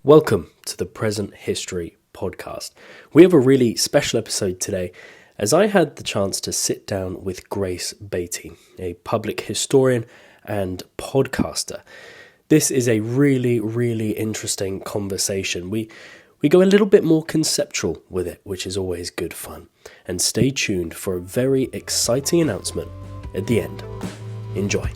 Welcome to the Present History podcast. We have a really special episode today as I had the chance to sit down with Grace Beattie, a public historian and podcaster. This is a really interesting conversation. We go a little bit more conceptual with it, which is always good fun. And stay tuned for a very exciting announcement at the end. Enjoy.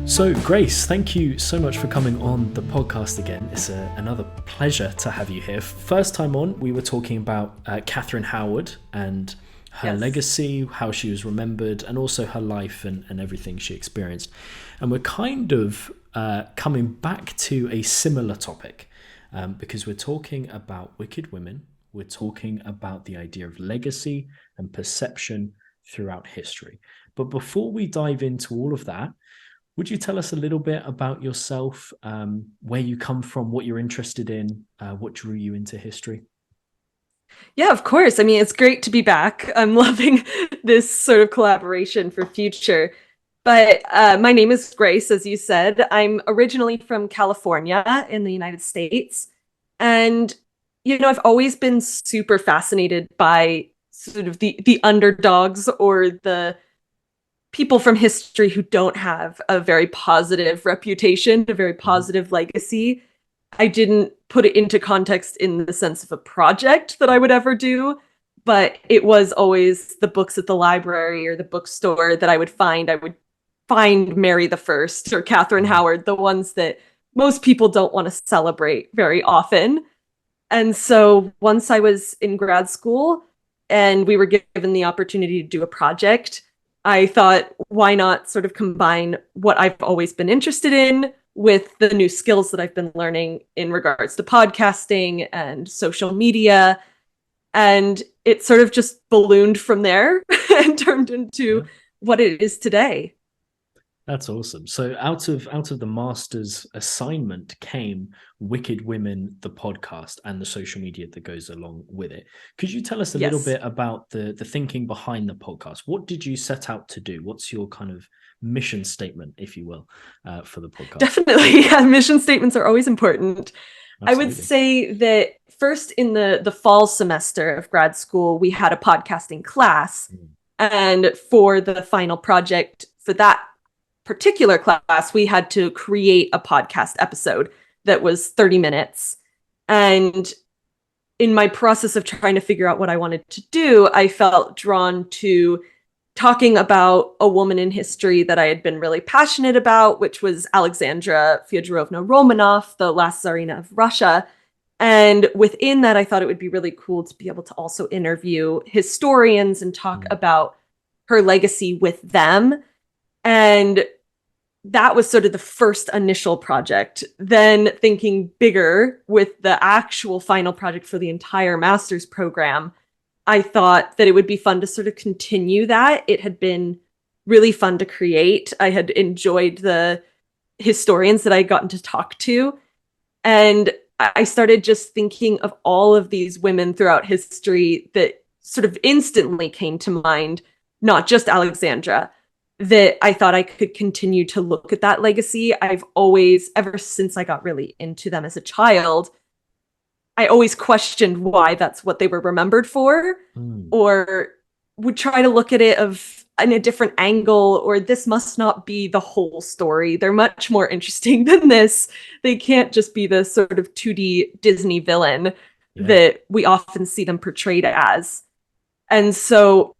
So, Grace, thank you so much for coming on the podcast again. It's another pleasure to have you here. First time on, we were talking about Catherine Howard and her legacy, how she was remembered, and also her life and everything she experienced. And we're kind of coming back to a similar topic because we're talking about wicked women. We're talking about the idea of legacy and perception throughout history. But before we dive into all of that, would you tell us a little bit about yourself, where you come from, what you're interested in, what drew you into history? Yeah, of course. I mean, it's great to be back. I'm loving this sort of collaboration for future. But my name is Grace, as you said. I'm originally from California in the United States. And, I've always been super fascinated by sort of the underdogs or the people from history who don't have a very positive reputation, a very positive legacy. I didn't put it into context in the sense of a project that I would ever do, but it was always the books at the library or the bookstore that I would find. I would find Mary the First or Catherine Howard, the ones that most people don't want to celebrate very often. And so once I was in grad school and we were given the opportunity to do a project, I thought, why not sort of combine what I've always been interested in with the new skills that I've been learning in regards to podcasting and social media. And it sort of just ballooned from there and turned into what it is today. That's awesome. So out of the master's assignment came Wicked Women, the podcast, and the social media that goes along with it. Could you tell us a little bit about the thinking behind the podcast? What did you set out to do? What's your kind of mission statement, if you will, for the podcast? Definitely. Yeah, mission statements are always important. Absolutely. I would say that first in the fall semester of grad school, we had a podcasting class. And for the final project for that particular class, we had to create a podcast episode that was 30 minutes. And in my process of trying to figure out what I wanted to do, I felt drawn to talking about a woman in history that I had been really passionate about, which was Alexandra Fyodorovna Romanov, the last Tsarina of Russia. And within that, I thought it would be really cool to be able to also interview historians and talk about her legacy with them. And that was sort of the first initial project. Then thinking bigger with the actual final project for the entire master's program, I thought that it would be fun to sort of continue that. It had been really fun to create. I had enjoyed the historians that I had gotten to talk to. And I started just thinking of all of these women throughout history that sort of instantly came to mind, not just Alexandra, that I thought I could continue to look at that legacy. I've always, ever since I got really into them as a child, I always questioned why that's what they were remembered for, or would try to look at it in a different angle, or this must not be the whole story. They're much more interesting than this. They can't just be the sort of 2D Disney villain that we often see them portrayed as. And so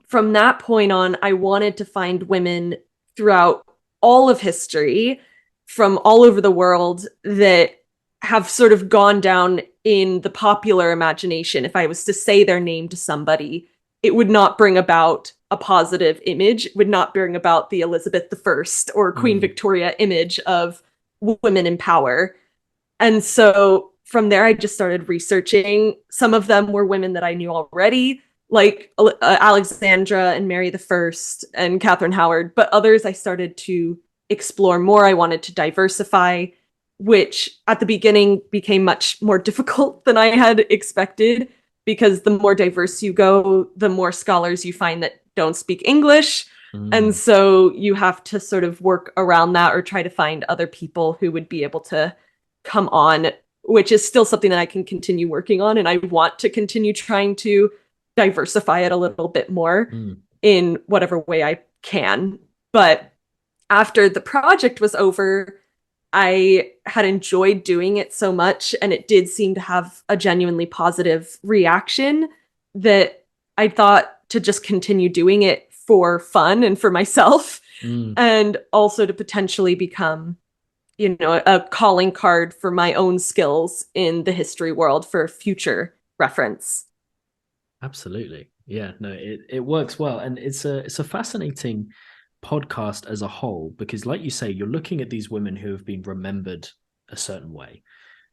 from that point on, I wanted to find women throughout all of history from all over the world that have sort of gone down in the popular imagination. If I was to say their name to somebody, it would not bring about a positive image. It would not bring about the Elizabeth I or Queen Victoria image of women in power. And so from there, I just started researching. Some of them were women that I knew already, like Alexandra and Mary the First and Catherine Howard. But others I started to explore more. I wanted to diversify, which at the beginning became much more difficult than I had expected, because the more diverse you go, the more scholars you find that don't speak English. And so you have to sort of work around that or try to find other people who would be able to come on, which is still something that I can continue working on. And I want to continue trying to diversify it a little bit more in whatever way I can. But after the project was over, I had enjoyed doing it so much, and it did seem to have a genuinely positive reaction, that I thought to just continue doing it for fun and for myself, and also to potentially become, a calling card for my own skills in the history world for future reference. Absolutely. Yeah, no, it works well. And it's a fascinating podcast as a whole, because like you say, you're looking at these women who have been remembered a certain way,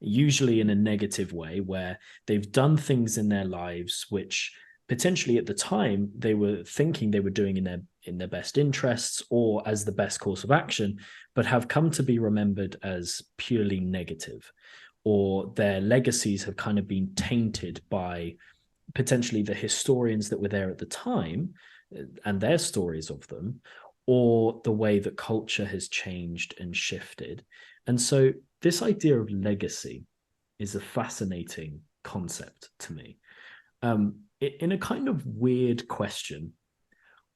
usually in a negative way, where they've done things in their lives which potentially at the time they were thinking they were doing in their best interests or as the best course of action, but have come to be remembered as purely negative, or their legacies have kind of been tainted by potentially the historians that were there at the time and their stories of them, or the way that culture has changed and shifted. And so this idea of legacy is a fascinating concept to me. In a kind of weird question,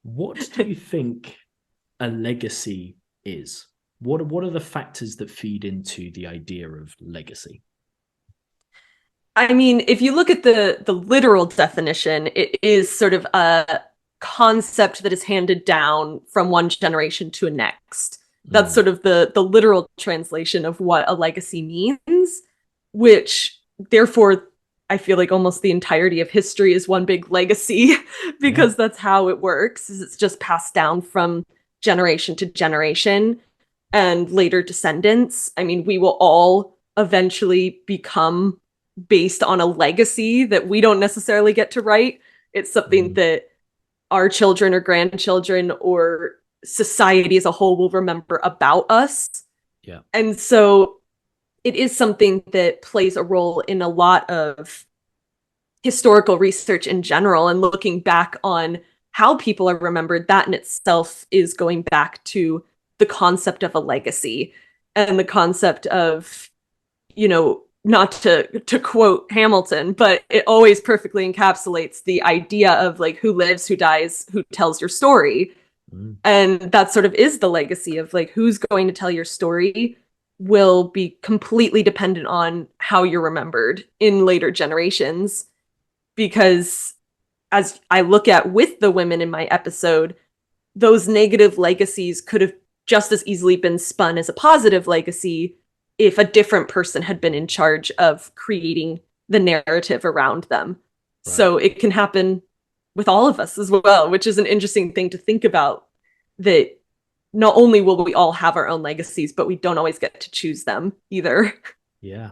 what do you think a legacy is? What are the factors that feed into the idea of legacy? I mean, if you look at the literal definition, it is sort of a concept that is handed down from one generation to a next. That's sort of the literal translation of what a legacy means, which therefore I feel like almost the entirety of history is one big legacy, because that's how it works. Is it's just passed down from generation to generation and later descendants. I mean, we will all eventually become based on a legacy that we don't necessarily get to write. It's something that our children or grandchildren or society as a whole will remember about us. Yeah. And so it is something that plays a role in a lot of historical research in general, and looking back on how people are remembered. That in itself is going back to the concept of a legacy and the concept of, not to quote Hamilton, but it always perfectly encapsulates the idea of like who lives, who dies, who tells your story. And that sort of is the legacy of like who's going to tell your story will be completely dependent on how you're remembered in later generations. Because as I look at with the women in my episode, those negative legacies could have just as easily been spun as a positive legacy if a different person had been in charge of creating the narrative around them. Right. So it can happen with all of us as well, which is an interesting thing to think about, that not only will we all have our own legacies, but we don't always get to choose them either. Yeah.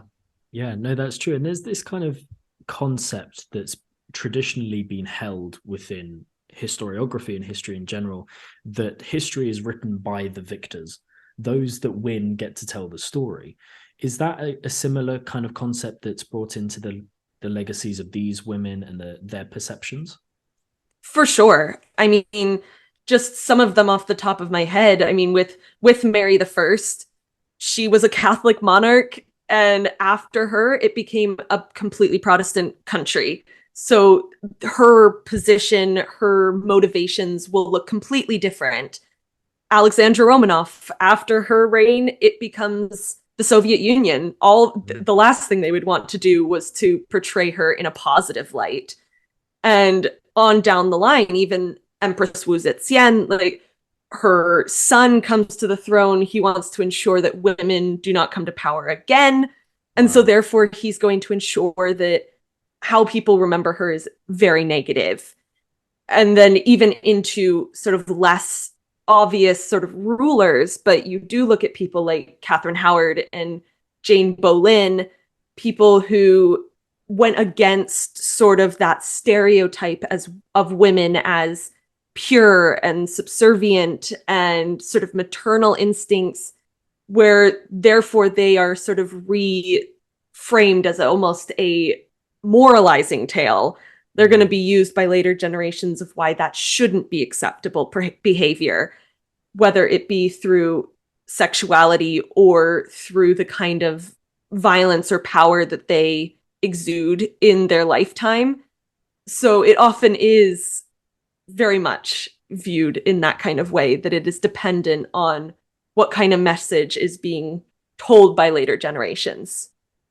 Yeah, no, that's true. And there's this kind of concept that's traditionally been held within historiography and history in general, that history is written by the victors. Those that win get to tell the story. Is that a similar kind of concept that's brought into the legacies of these women and their perceptions? For sure. I mean, just some of them off the top of my head. I mean, with Mary the First, she was a Catholic monarch, and after her, it became a completely Protestant country. So her position, her motivations will look completely different. Alexandra Romanov, after her reign, it becomes the Soviet Union. The last thing they would want to do was to portray her in a positive light. And on down the line, even Empress Wu Zetian, like her son comes to the throne. He wants to ensure that women do not come to power again. And so therefore he's going to ensure that how people remember her is very negative. And then even into sort of less obvious sort of rulers, but you do look at people like Catherine Howard and Jane Boleyn, people who went against sort of that stereotype of women as pure and subservient and sort of maternal instincts, where therefore they are sort of reframed as almost a moralizing tale. They're going to be used by later generations of why that shouldn't be acceptable behavior, whether it be through sexuality or through the kind of violence or power that they exude in their lifetime. So it often is very much viewed in that kind of way, that it is dependent on what kind of message is being told by later generations.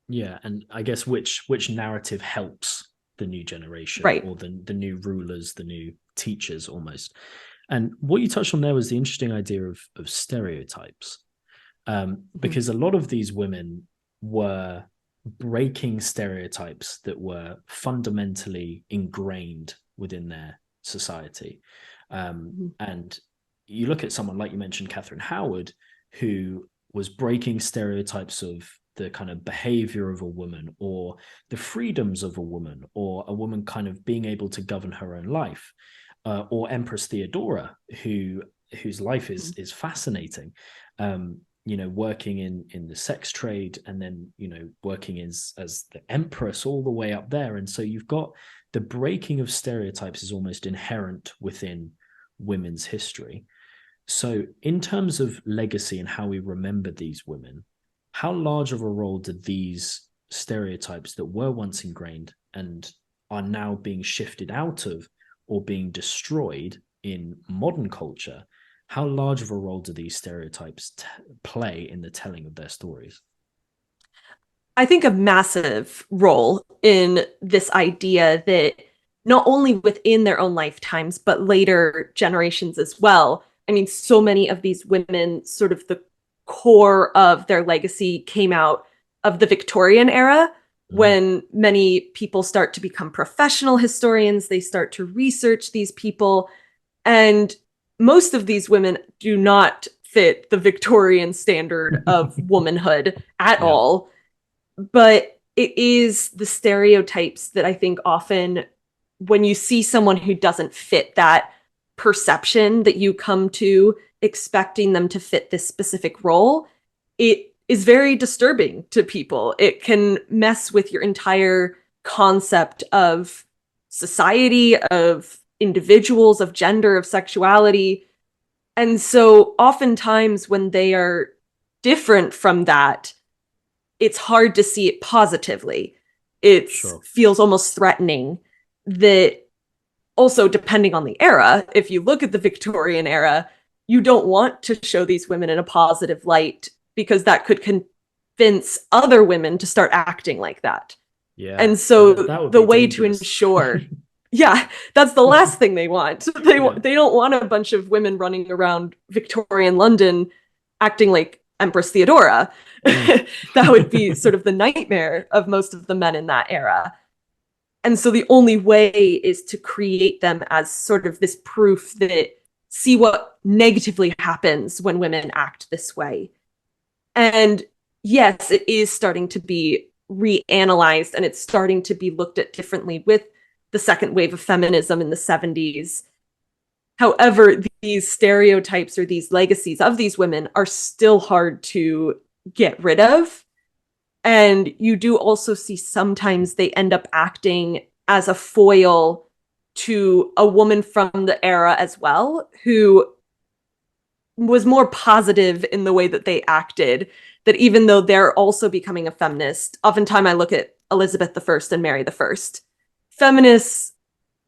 Yeah, and I guess which narrative helps the new generation, right, or the new rulers, the new teachers almost. And what you touched on there was the interesting idea of stereotypes, because a lot of these women were breaking stereotypes that were fundamentally ingrained within their society. And you look at someone like you mentioned, Catherine Howard, who was breaking stereotypes of the kind of behavior of a woman, or the freedoms of a woman, or a woman kind of being able to govern her own life, or Empress Theodora, whose life is fascinating, working in the sex trade, and then working as the empress all the way up there. And so you've got the breaking of stereotypes is almost inherent within women's history. So in terms of legacy and how we remember these women, how large of a role did these stereotypes that were once ingrained and are now being shifted out of or being destroyed in modern culture, how large of a role do these stereotypes play in the telling of their stories? I think a massive role in this idea that not only within their own lifetimes, but later generations as well. I mean, so many of these women, sort of the core of their legacy came out of the Victorian era, when many people start to become professional historians. They start to research these people. And most of these women do not fit the Victorian standard of womanhood at all. But it is the stereotypes that I think often, when you see someone who doesn't fit that perception that you come to expecting them to fit this specific role, it is very disturbing to people. It can mess with your entire concept of society, of individuals, of gender, of sexuality. And so oftentimes when they are different from that, it's hard to see it positively. It feels almost threatening. That also, depending on the era, if you look at the Victorian era, you don't want to show these women in a positive light, because that could convince other women to start acting like that. Yeah. And so the way dangerous. To ensure, that's the last thing they want. They don't want a bunch of women running around Victorian London acting like Empress Theodora. That would be sort of the nightmare of most of the men in that era. And so the only way is to create them as sort of this proof that see what negatively happens when women act this way. And yes, it is starting to be reanalyzed, and it's starting to be looked at differently with the second wave of feminism in the 70s. However, these stereotypes or these legacies of these women are still hard to get rid of. And you do also see sometimes they end up acting as a foil to a woman from the era as well, who was more positive in the way that they acted, that even though they're also becoming a feminist, oftentimes I look at Elizabeth I and Mary I. Feminists,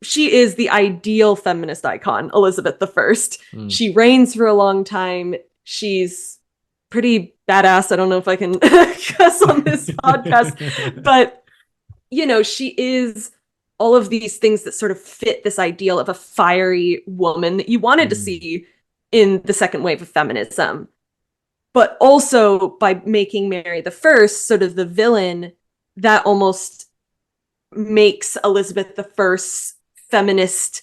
she is the ideal feminist icon, Elizabeth I. She reigns for a long time. She's pretty badass. I don't know if I can cuss on this podcast, but she is all of these things that sort of fit this ideal of a fiery woman that you wanted to see in the second wave of feminism. But also by making Mary I sort of the villain, that almost makes Elizabeth I's feminist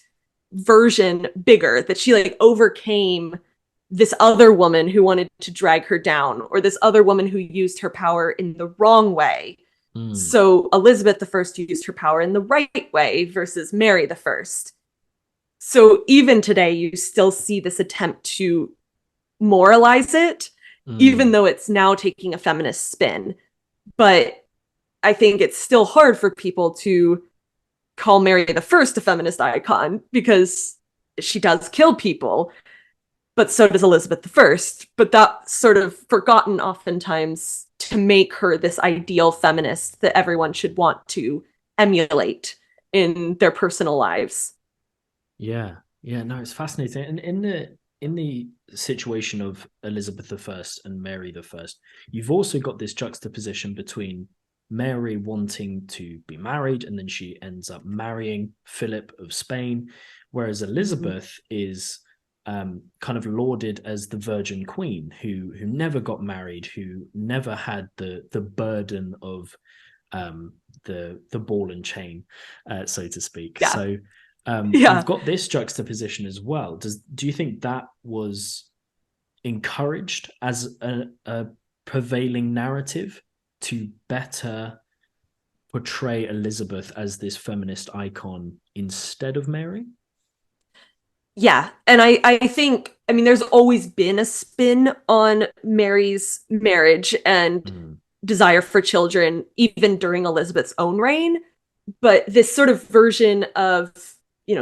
version bigger, that she overcame this other woman who wanted to drag her down, or this other woman who used her power in the wrong way. So Elizabeth I used her power in the right way versus Mary I. So even today, you still see this attempt to moralize it, even though it's now taking a feminist spin. But I think it's still hard for people to call Mary I a feminist icon, because she does kill people, but so does Elizabeth I. But that's sort of forgotten oftentimes to make her this ideal feminist that everyone should want to emulate in their personal lives. Yeah, yeah, no, it's fascinating. And in the situation of Elizabeth I and Mary I, you've also got this juxtaposition between Mary wanting to be married, and then she ends up marrying Philip of Spain, whereas Elizabeth is kind of lauded as the Virgin Queen who never got married, who never had the burden of the ball and chain, so to speak. Yeah. So Yeah. you've got this juxtaposition as well. Do you think that was encouraged as a prevailing narrative to better portray Elizabeth as this feminist icon instead of Mary? Yeah. And I think, I mean, there's always been a spin on Mary's marriage and desire for children, even during Elizabeth's own reign. But this sort of version of,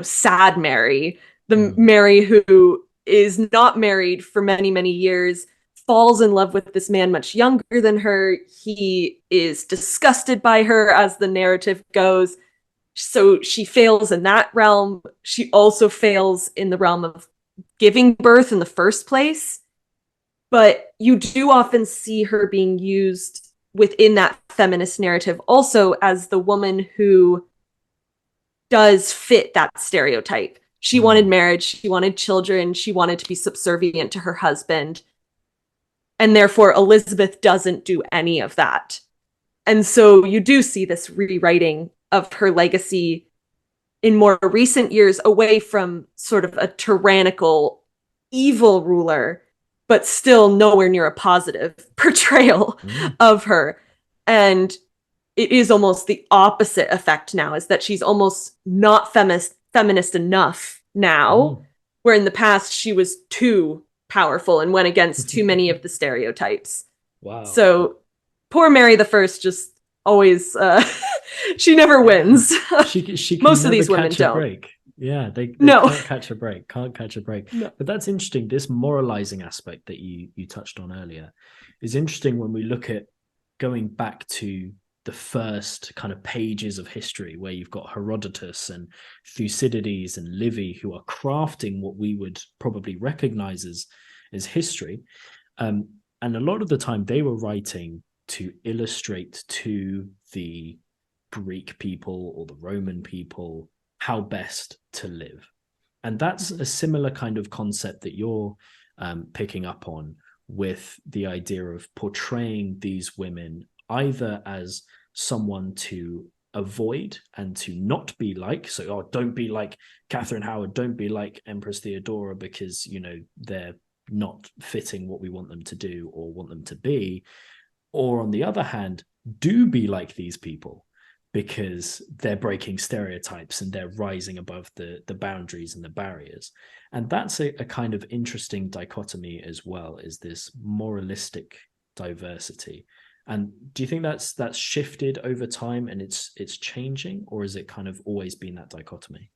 sad Mary, the Mary who is not married for many, many years, falls in love with this man much younger than her. He is disgusted by her, as the narrative goes. So she fails in that realm. She also fails in the realm of giving birth in the first place. But you do often see her being used within that feminist narrative also as the woman who does fit that stereotype. She wanted marriage, she wanted children, she wanted to be subservient to her husband. And therefore, Elizabeth doesn't do any of that. And so you do see this rewriting of her legacy in more recent years, away from sort of a tyrannical, evil ruler, but still nowhere near a positive portrayal of her. And it is almost the opposite effect now, is that she's almost not feminist enough now, where in the past she was too powerful and went against too many of the stereotypes. Wow. So poor Mary I just always, she never wins. She Most of these women don't. Break. Yeah, they can't catch a break. No. But that's interesting. This moralizing aspect that you touched on earlier is interesting when we look at going back to the first kind of pages of history, where you've got Herodotus and Thucydides and Livy, who are crafting what we would probably recognize as history. And a lot of the time they were writing to illustrate to the Greek people or the Roman people how best to live. And that's a similar kind of concept that you're picking up on, with the idea of portraying these women either as someone to avoid and to not be like. So, don't be like Catherine Howard, don't be like Empress Theodora, because, they're not fitting what we want them to do or want them to be. Or on the other hand, do be like these people, because they're breaking stereotypes and they're rising above the boundaries and the barriers. And that's a kind of interesting dichotomy as well, is this moralistic diversity. And do you think that's shifted over time and it's changing, or is it kind of always been that dichotomy?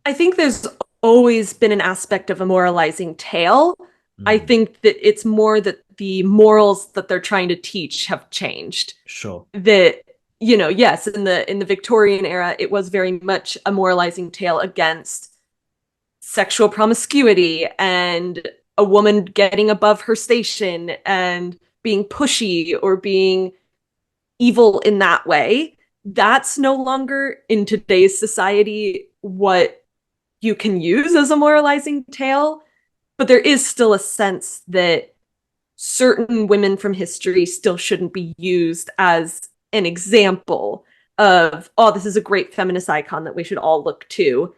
I think there's always been an aspect of a moralizing tale. I think that it's more that the morals that they're trying to teach have changed. Sure. That, yes, in the Victorian era, it was very much a moralizing tale against sexual promiscuity and a woman getting above her station and being pushy or being evil in that way. That's no longer, in today's society, what you can use as a moralizing tale. But there is still a sense that certain women from history still shouldn't be used as an example of, this is a great feminist icon that we should all look to.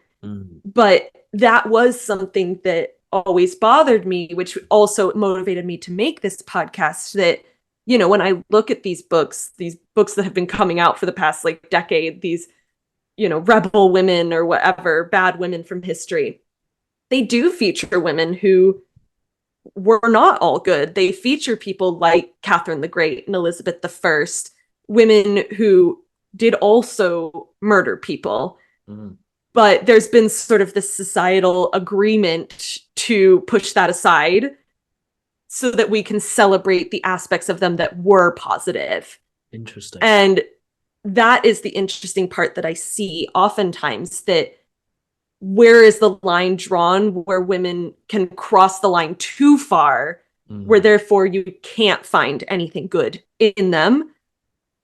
But that was something that always bothered me, which also motivated me to make this podcast, that, you know, when I look at these books that have been coming out for the past like decade, these, you know, rebel women or whatever, bad women from history, they do feature women who were not all good. They feature people like Catherine the Great and Elizabeth I, women who did also murder people. Mm. But there's been sort of this societal agreement to push that aside so that we can celebrate the aspects of them that were positive. Interesting. And that is the interesting part that I see oftentimes, that where is the line drawn where women can cross the line too far, where therefore you can't find anything good in them,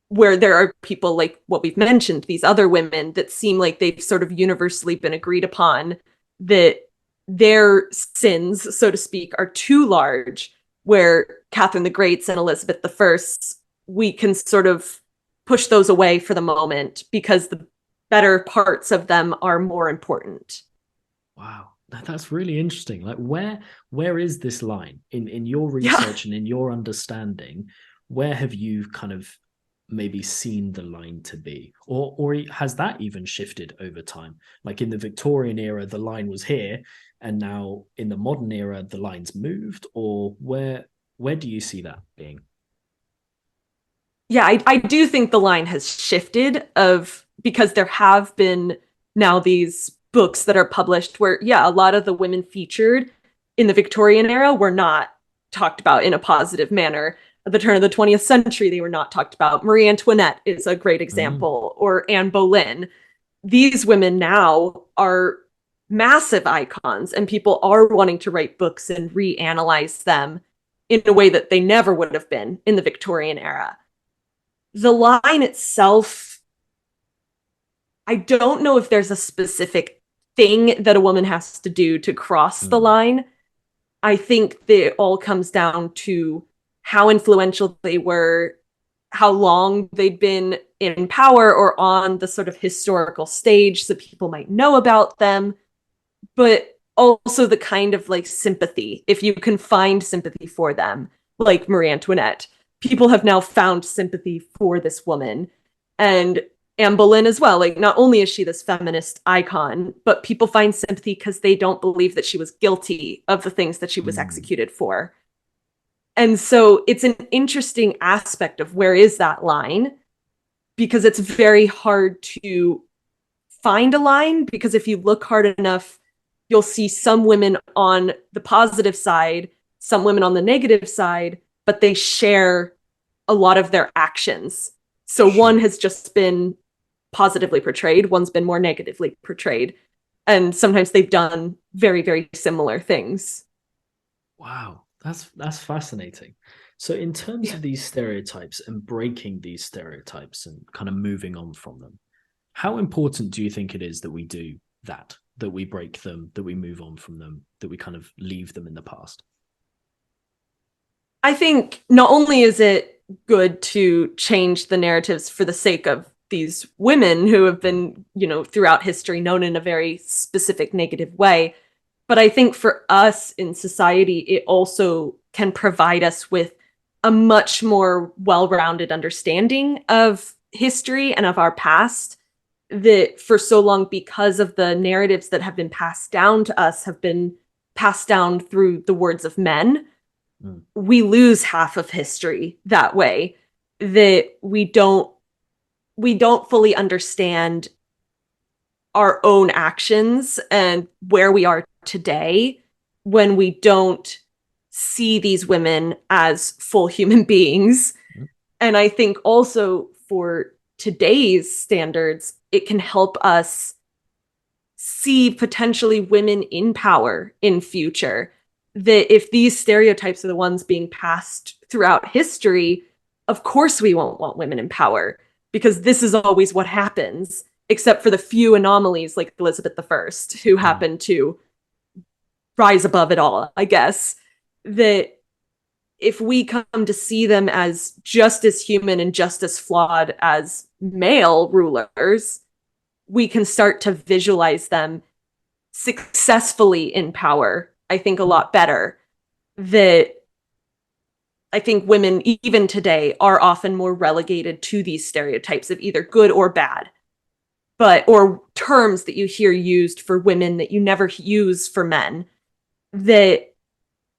where there are people like what we've mentioned, these other women that seem like they've sort of universally been agreed upon, that their sins, so to speak, are too large, where Catherine the Great's and Elizabeth I, we can sort of push those away for the moment because the better parts of them are more important. Wow, that's really interesting. Like, where is this line in your research and in your understanding? Where have you kind of maybe seen the line to be, or has that even shifted over time? Like in the Victorian era, the line was here, and now in the modern era, the line's moved. Or where do you see that being? Yeah, I do think the line has shifted, because there have been now these books that are published where, yeah, a lot of the women featured in the Victorian era were not talked about in a positive manner. At the turn of the 20th century, they were not talked about. Marie Antoinette is a great example, or Anne Boleyn. These women now are massive icons, and people are wanting to write books and reanalyze them in a way that they never would have been in the Victorian era. The line itself, I don't know if there's a specific thing that a woman has to do to cross the line. I think that it all comes down to how influential they were, how long they'd been in power or on the sort of historical stage so people might know about them, but also the kind of like sympathy, if you can find sympathy for them, like Marie Antoinette. People have now found sympathy for this woman. And Anne Boleyn as well. Like, not only is she this feminist icon, but people find sympathy because they don't believe that she was guilty of the things that she was executed for. And so it's an interesting aspect of where is that line, because it's very hard to find a line, because if you look hard enough, you'll see some women on the positive side, some women on the negative side, but they share a lot of their actions. So one has just been positively portrayed, one's been more negatively portrayed. And sometimes they've done very, very similar things. Wow, that's fascinating. So in terms of these stereotypes and breaking these stereotypes and kind of moving on from them, how important do you think it is that we do that we break them, that we move on from them, that we kind of leave them in the past? I think not only is it good to change the narratives for the sake of these women who have been, you know, throughout history known in a very specific negative way, but I think for us in society, it also can provide us with a much more well-rounded understanding of history and of our past, that for so long, because of the narratives that have been passed down to us, have been passed down through the words of men. We lose half of history that way, that we don't fully understand our own actions and where we are today when we don't see these women as full human beings. And I think also for today's standards, it can help us see potentially women in power in future. That if these stereotypes are the ones being passed throughout history, of course we won't want women in power, because this is always what happens, except for the few anomalies like Elizabeth I, who happened to rise above it all, I guess. That if we come to see them as just as human and just as flawed as male rulers, we can start to visualize them successfully in power, I think, a lot better. That I think women, even today, are often more relegated to these stereotypes of either good or bad, or terms that you hear used for women that you never use for men. That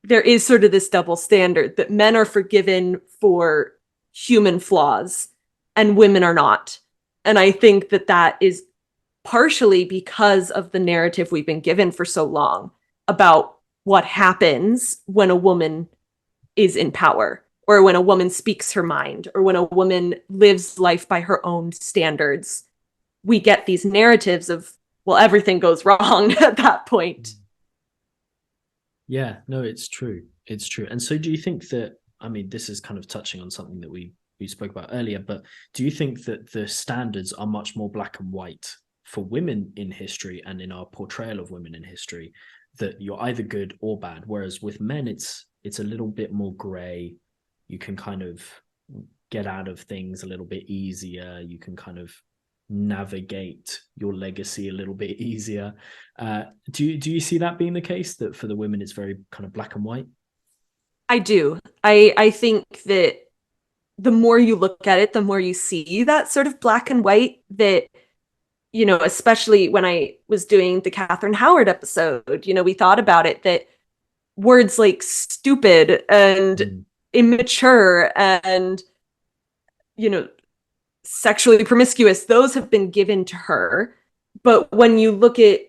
there is sort of this double standard that men are forgiven for human flaws and women are not. And I think that that is partially because of the narrative we've been given for so long about what happens when a woman is in power, or when a woman speaks her mind, or when a woman lives life by her own standards. We get these narratives of, well, everything goes wrong at that point. Yeah, no, it's true. It's true. And so do you think that, I mean, this is kind of touching on something that we spoke about earlier, but do you think that the standards are much more black and white for women in history and in our portrayal of women in history, that you're either good or bad, whereas with men it's a little bit more gray? You can kind of get out of things a little bit easier. You can kind of navigate your legacy a little bit easier. Do you see that being the case, that for the women it's very kind of black and white? I do. I think that the more you look at it, the more you see that sort of black and white. That, you know, especially when I was doing the Catherine Howard episode, you know, we thought about it, that words like stupid and immature and, you know, sexually promiscuous, those have been given to her. But when you look at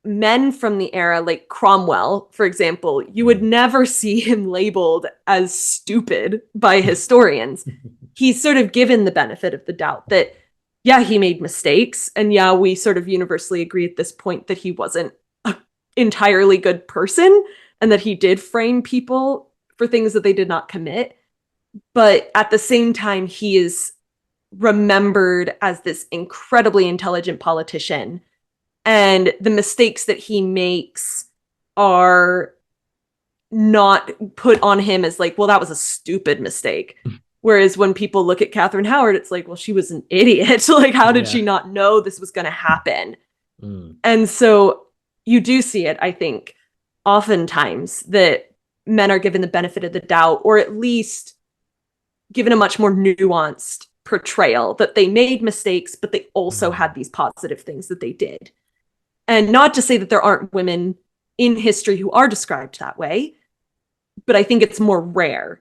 men from the era, like Cromwell, for example, you would never see him labeled as stupid by historians. He's sort of given the benefit of the doubt that, yeah, he made mistakes. And yeah, we sort of universally agree at this point that he wasn't an entirely good person and that he did frame people for things that they did not commit. But at the same time, he is remembered as this incredibly intelligent politician. And the mistakes that he makes are not put on him as like, well, that was a stupid mistake. Whereas when people look at Catherine Howard, it's like, well, she was an idiot. Like, how did she not know this was going to happen? And so you do see it, I think, oftentimes, that men are given the benefit of the doubt, or at least given a much more nuanced portrayal, that they made mistakes, but they also had these positive things that they did. And not to say that there aren't women in history who are described that way, but I think it's more rare,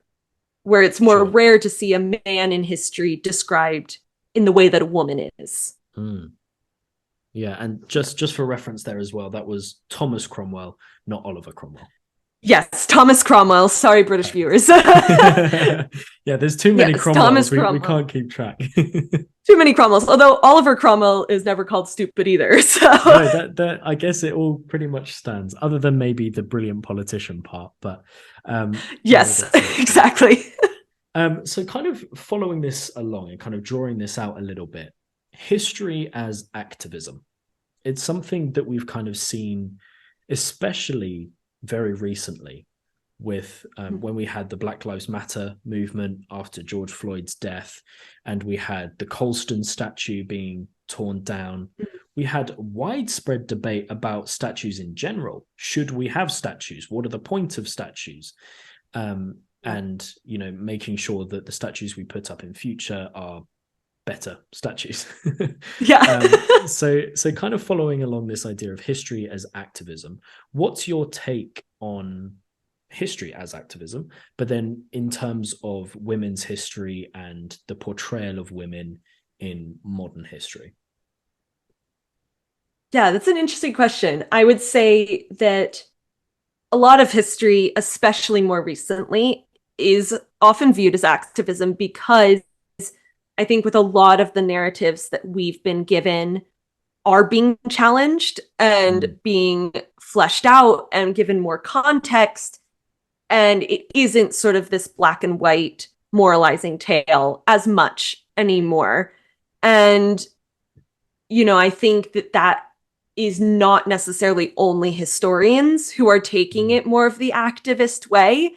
where it's more rare to see a man in history described in the way that a woman is. Yeah, and just for reference there as well, that was Thomas Cromwell, not Oliver Cromwell. Yes, Thomas Cromwell. Sorry, British viewers. Yeah, there's too many Cromwells. We can't keep track. Too many Cromwells. Although Oliver Cromwell is never called stupid either. So no, I guess it all pretty much stands, other than maybe the brilliant politician part. But yes, exactly. So kind of following this along and kind of drawing this out a little bit, history as activism. It's something that we've kind of seen, especially very recently, with when we had the Black Lives Matter movement after George Floyd's death, and we had the Colston statue being torn down. We had widespread debate about statues in general. Should we have statues? What are the point of statues? And, you know, making sure that the statues we put up in future are better statues. So kind of following along this idea of history as activism, what's your take on history as activism, but then in terms of women's history and the portrayal of women in modern history? Yeah, that's an interesting question. I would say that a lot of history, especially more recently, is often viewed as activism, because I think with a lot of the narratives that we've been given are being challenged and being fleshed out and given more context. And it isn't sort of this black and white moralizing tale as much anymore. And, you know, I think that that is not necessarily only historians who are taking it more of the activist way.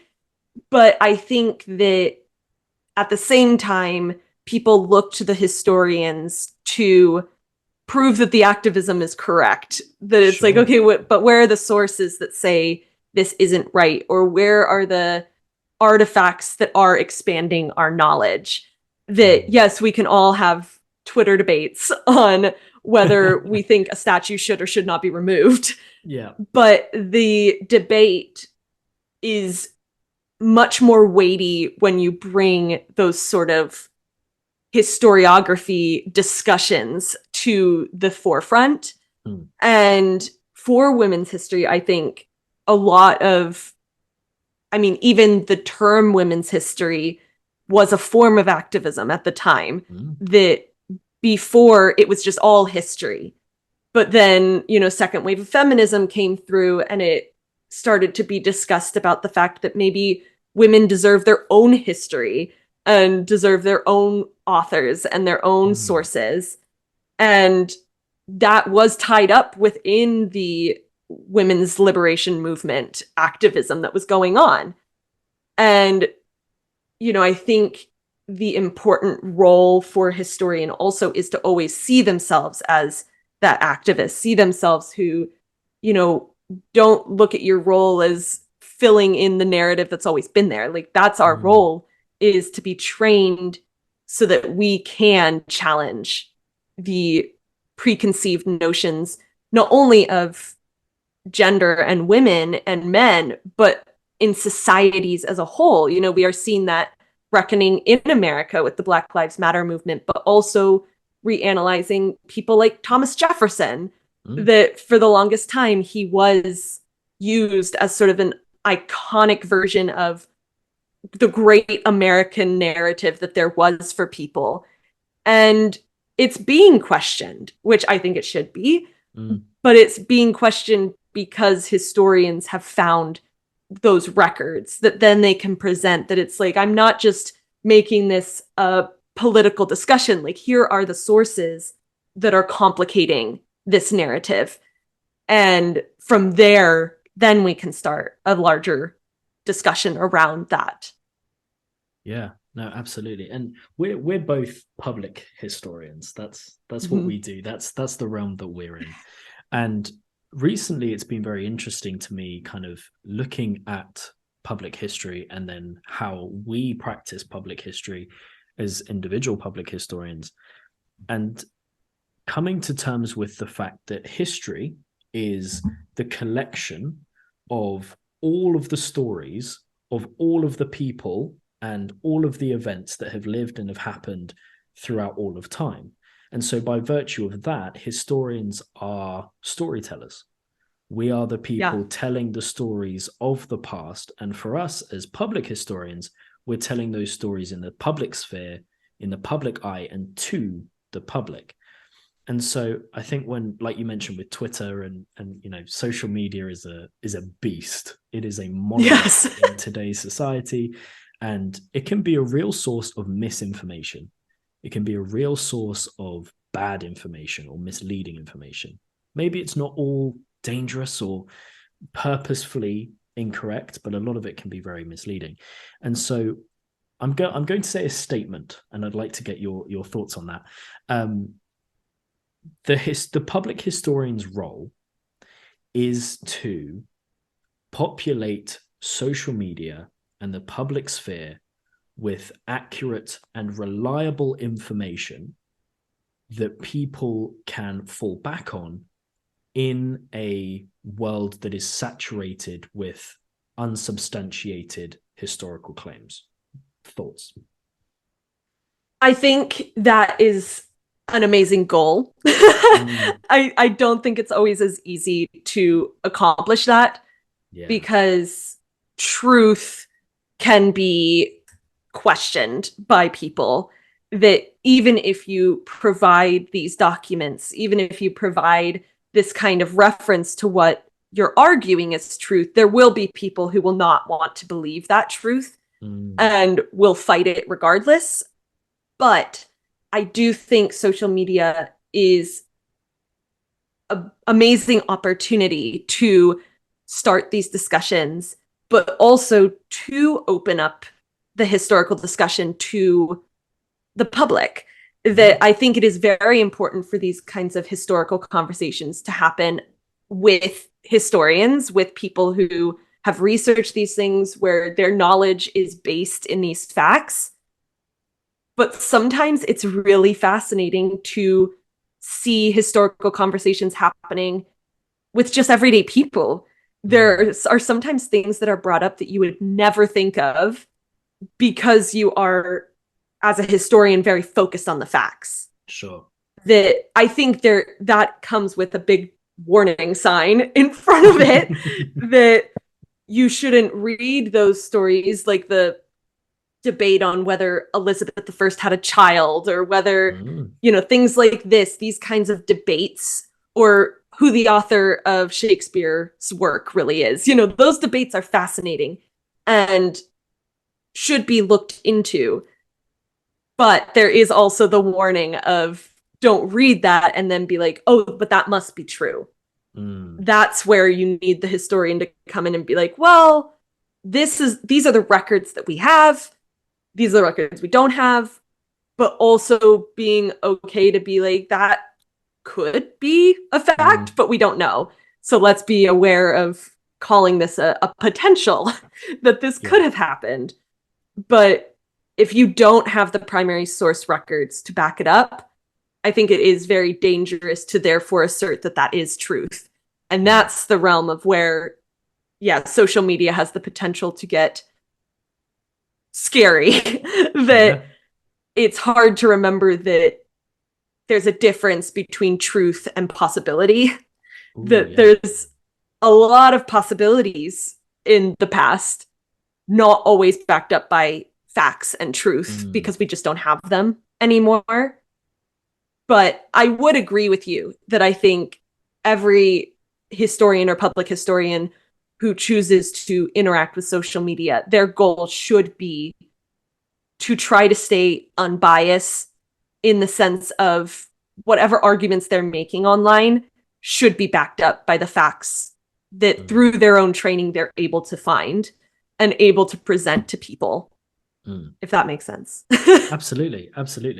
But I think that at the same time, people look to the historians to prove that the activism is correct. That it's like, okay, but where are the sources that say this isn't right? Or where are the artifacts that are expanding our knowledge? That, yes, we can all have Twitter debates on whether we think a statue should or should not be removed. Yeah. But the debate is much more weighty when you bring those sort of historiography discussions to the forefront. And for women's history, I think a lot of, I mean, even the term women's history was a form of activism at the time, that before it was just all history. But then, you know, second wave of feminism came through, and it started to be discussed about the fact that maybe women deserve their own history and deserve their own authors and their own sources. And that was tied up within the women's liberation movement activism that was going on. And, you know, I think the important role for a historian also is to always see themselves as that activist, see themselves who, you know, don't look at your role as filling in the narrative that's always been there. Like, that's our role, is to be trained so that we can challenge the preconceived notions, not only of gender and women and men, but in societies as a whole. You know, we are seeing that reckoning in America with the Black Lives Matter movement, but also reanalyzing people like Thomas Jefferson, that for the longest time he was used as sort of an iconic version of the great American narrative that there was for people. And it's being questioned, which I think it should be, but it's being questioned because historians have found those records that then they can present, that it's like, I'm not just making this a political discussion. Like, here are the sources that are complicating this narrative. And from there, then we can start a larger discussion around that. Yeah, no, absolutely. And we're both public historians. That's what we do. That's the realm that we're in. And recently it's been very interesting to me, kind of looking at public history and then how we practice public history as individual public historians, and coming to terms with the fact that history is the collection of all of the stories of all of the people and all of the events that have lived and have happened throughout all of time. And so by virtue of that, historians are storytellers. We are the people telling the stories of the past. And for us as public historians, we're telling those stories in the public sphere, in the public eye, and to the public. And so I think when, like you mentioned with Twitter and you know, social media is a beast. It is a monolith in today's society, and it can be a real source of misinformation. It can be a real source of bad information or misleading information. Maybe it's not all dangerous or purposefully incorrect, but a lot of it can be very misleading. And so I'm going to say a statement, and I'd like to get your thoughts on that. The public historian's role is to populate social media and the public sphere with accurate and reliable information that people can fall back on in a world that is saturated with unsubstantiated historical claims. Thoughts? I think that is an amazing goal. I don't think it's always as easy to accomplish that, because truth can be questioned by people. That even if you provide these documents, even if you provide this kind of reference to what you're arguing is truth, there will be people who will not want to believe that truth and will fight it regardless. But I do think social media is an amazing opportunity to start these discussions, but also to open up the historical discussion to the public. That I think it is very important for these kinds of historical conversations to happen with historians, with people who have researched these things, where their knowledge is based in these facts. But sometimes it's really fascinating to see historical conversations happening with just everyday people. There are sometimes things that are brought up that you would never think of because you are, as a historian, very focused on the facts. Sure. That I think that comes with a big warning sign in front of it that you shouldn't read those stories, like the debate on whether Elizabeth I had a child, or whether, things like this, these kinds of debates, or who the author of Shakespeare's work really is. Those debates are fascinating and should be looked into. But there is also the warning of, don't read that and then be like, oh, but that must be true. That's where you need the historian to come in and be like, well, these are the records that we have. These are the records we don't have. But also being okay to be like, that could be a fact, but we don't know. So let's be aware of calling this a potential that this could have happened. But if you don't have the primary source records to back it up, I think it is very dangerous to therefore assert that that is truth. And that's the realm of where, social media has the potential to get scary. That it's hard to remember that there's a difference between truth and possibility. There's a lot of possibilities in the past, not always backed up by facts and truth, because we just don't have them anymore. But I would agree with you that I think every historian or public historian who chooses to interact with social media, their goal should be to try to stay unbiased, in the sense of whatever arguments they're making online should be backed up by the facts that through their own training they're able to find and able to present to people. If that makes sense. Absolutely.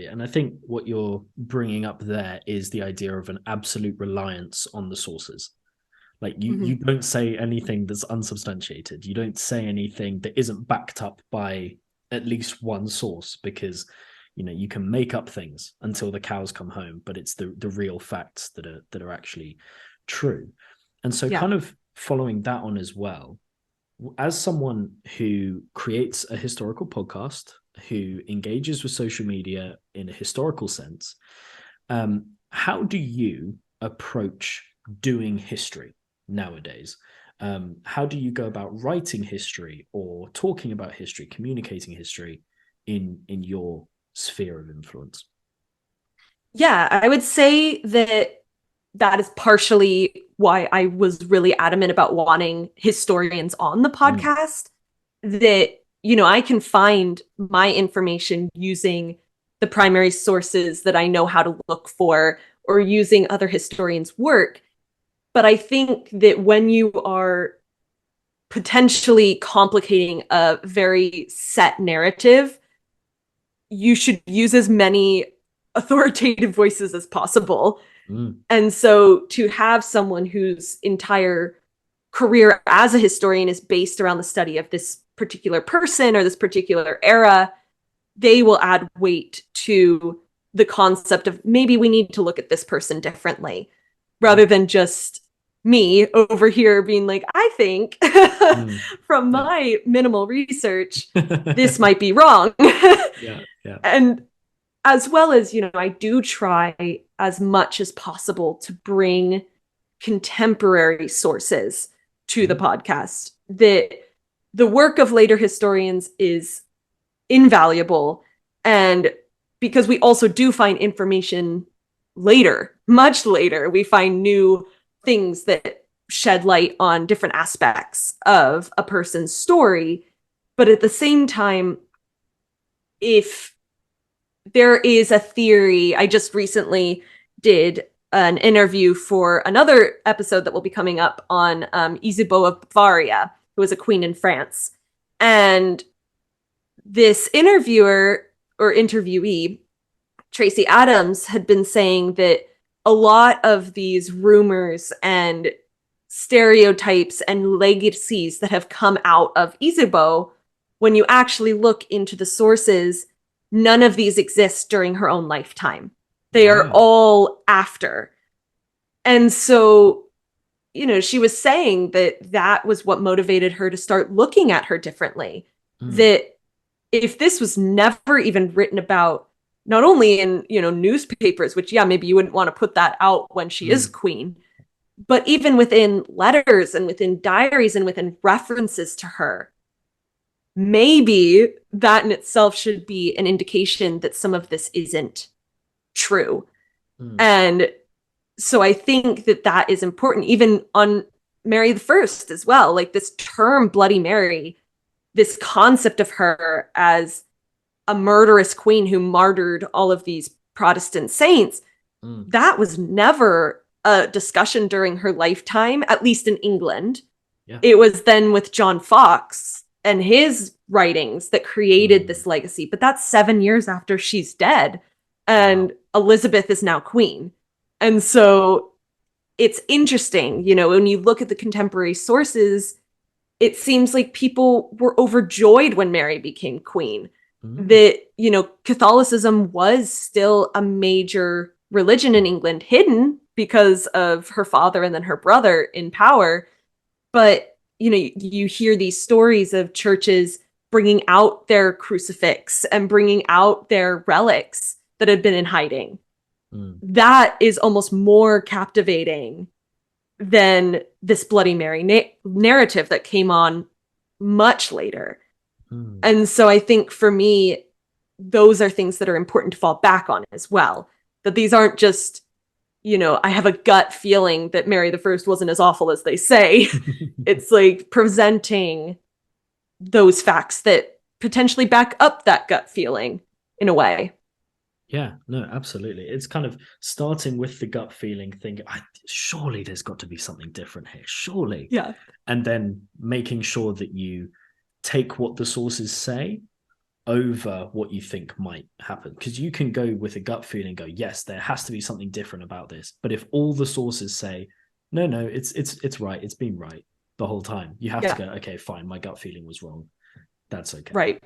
And I think what you're bringing up there is the idea of an absolute reliance on the sources. Like you don't say anything that's unsubstantiated. You don't say anything that isn't backed up by at least one source, because you can make up things until the cows come home, but it's the real facts that are actually true. And so kind of following that on as well, as someone who creates a historical podcast, who engages with social media in a historical sense, how do you approach doing history nowadays? How do you go about writing history or talking about history, communicating history in your sphere of influence? Yeah, I would say that is partially why I was really adamant about wanting historians on the podcast. That, I can find my information using the primary sources that I know how to look for, or using other historians' work. But I think that when you are potentially complicating a very set narrative, you should use as many authoritative voices as possible. And so to have someone whose entire career as a historian is based around the study of this particular person or this particular era, they will add weight to the concept of maybe we need to look at this person differently, rather than just me over here being like, I think from my minimal research, this might be wrong. And as well as, I do try as much as possible to bring contemporary sources to the podcast. That the work of later historians is invaluable. And because we also do find information later, much later, we find new things that shed light on different aspects of a person's story. But at the same time, if there is a theory, I just recently did an interview for another episode that will be coming up on Isabeau of Bavaria, who was a queen in France. And this interviewer or interviewee, Tracy Adams, had been saying that a lot of these rumors and stereotypes and legacies that have come out of Isabeau, when you actually look into the sources, none of these exist during her own lifetime. They are all after. And so, she was saying that was what motivated her to start looking at her differently. That if this was never even written about, not only in, newspapers, which, maybe you wouldn't want to put that out when she is queen, but even within letters and within diaries and within references to her, maybe that in itself should be an indication that some of this isn't true. And so I think that is important, even on Mary the First as well. Like, this term Bloody Mary, this concept of her as a murderous queen who martyred all of these Protestant saints, that was never a discussion during her lifetime, at least in England. It was then with John Foxe and his writings that created this legacy. But that's 7 years after she's dead, and Elizabeth is now queen. And so it's interesting, when you look at the contemporary sources, it seems like people were overjoyed when Mary became queen. That, Catholicism was still a major religion in England, hidden because of her father and then her brother in power. But, you hear these stories of churches bringing out their crucifix and bringing out their relics that had been in hiding. That is almost more captivating than this Bloody Mary narrative that came on much later. And so I think for me, those are things that are important to fall back on as well. That these aren't just, I have a gut feeling that Mary the First wasn't as awful as they say. It's like presenting those facts that potentially back up that gut feeling in a way. Yeah, no, absolutely. It's kind of starting with the gut feeling, thinking, surely there's got to be something different here, surely. Yeah. And then making sure that you take what the sources say over what you think might happen. Because you can go with a gut feeling, go, yes, there has to be something different about this. But if all the sources say, no, it's right, it's been right the whole time, you have to go, okay, fine, my gut feeling was wrong. That's okay. Right.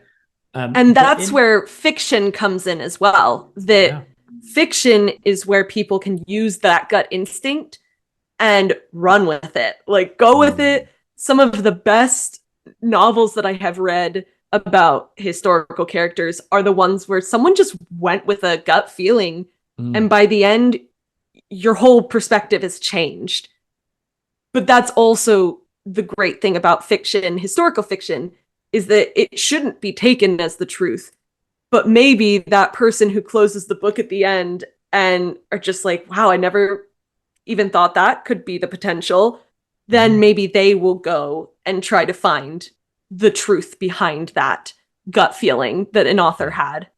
And that's where fiction comes in as well. That fiction is where people can use that gut instinct and run with it. Like, go with it. Some of the best novels that I have read about historical characters are the ones where someone just went with a gut feeling. And by the end, your whole perspective has changed. But that's also the great thing about fiction, historical fiction, is that it shouldn't be taken as the truth. But maybe that person who closes the book at the end and are just like, wow, I never even thought that could be the potential, then maybe they will go and try to find the truth behind that gut feeling that an author had.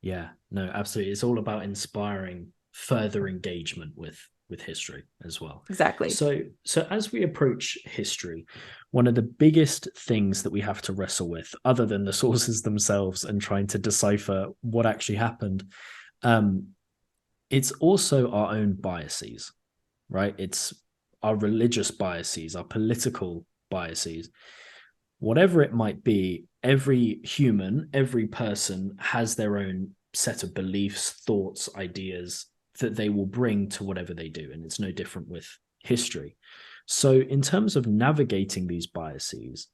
Yeah, no, absolutely. It's all about inspiring further engagement with history as well. Exactly. So as we approach history, one of the biggest things that we have to wrestle with, other than the sources themselves and trying to decipher what actually happened, it's also our own biases, right? It's our religious biases, our political biases, whatever it might be. Every human, every person has their own set of beliefs, thoughts, ideas that they will bring to whatever they do. And it's no different with history. So in terms of navigating these biases,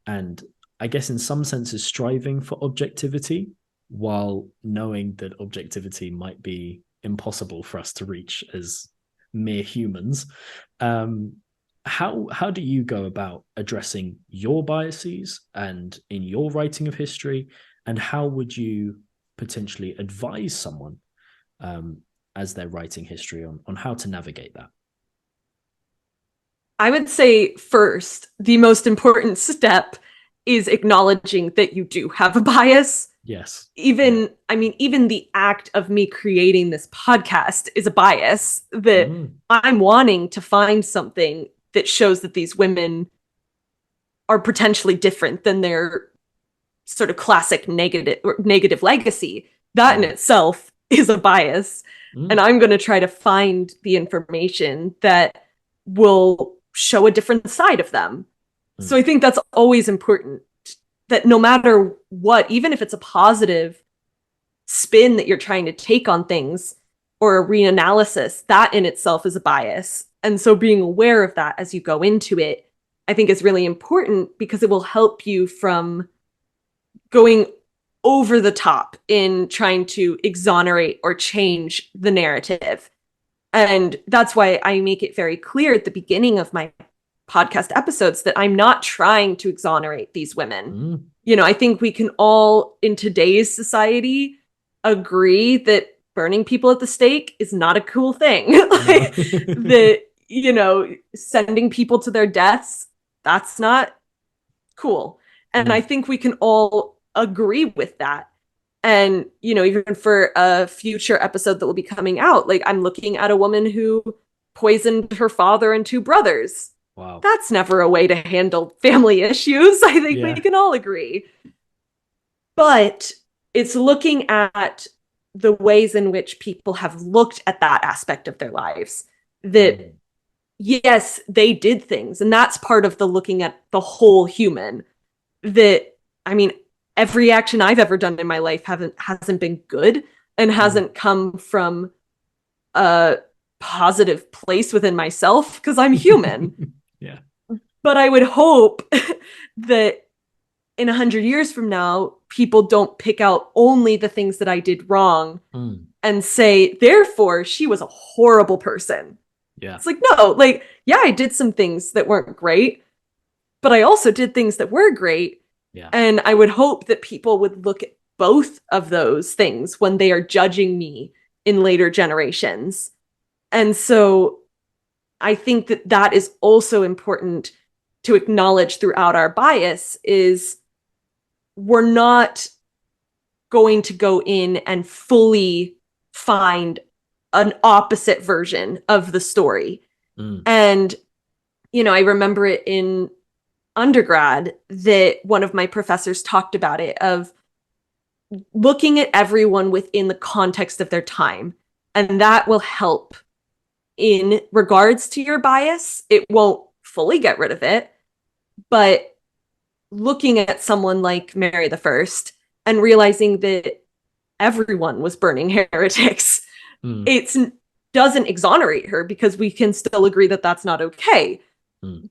and I guess in some senses striving for objectivity, while knowing that objectivity might be impossible for us to reach as mere humans, how do you go about addressing your biases and in your writing of history, and how would you potentially advise someone as they're writing history on how to navigate that? I would say first, the most important step is acknowledging that you do have a bias. Yes. Even the act of me creating this podcast is a bias, that I'm wanting to find something that shows that these women are potentially different than their sort of classic negative legacy. That in itself is a bias. And I'm going to try to find the information that will show a different side of them. So I think that's always important, that no matter what, even if it's a positive spin that you're trying to take on things or a reanalysis, that in itself is a bias. And so being aware of that as you go into it, I think is really important, because it will help you from going over the top in trying to exonerate or change the narrative. And that's why I make it very clear at the beginning of my podcast episodes that I'm not trying to exonerate these women. I think we can all in today's society agree that burning people at the stake is not a cool thing. That, sending people to their deaths, that's not cool. And I think we can all agree with that. And, even for a future episode that will be coming out, like, I'm looking at a woman who poisoned her father and two brothers. Wow. That's never a way to handle family issues. I think we can all agree. But it's looking at the ways in which people have looked at that aspect of their lives. That, yes, they did things. And that's part of the looking at the whole human. That, every action I've ever done in my life hasn't been good and hasn't come from a positive place within myself, because I'm human. Yeah. But I would hope that in 100 years from now, people don't pick out only the things that I did wrong and say, therefore, she was a horrible person. Yeah. It's like, no, I did some things that weren't great, but I also did things that were great. Yeah. And I would hope that people would look at both of those things when they are judging me in later generations. And so I think that that is also important to acknowledge throughout our bias, is we're not going to go in and fully find an opposite version of the story. And, I remember it in undergrad that one of my professors talked about it, of looking at everyone within the context of their time. And that will help in regards to your bias. It won't fully get rid of it, but looking at someone like Mary the First and realizing that everyone was burning heretics, it doesn't exonerate her, because we can still agree that that's not okay.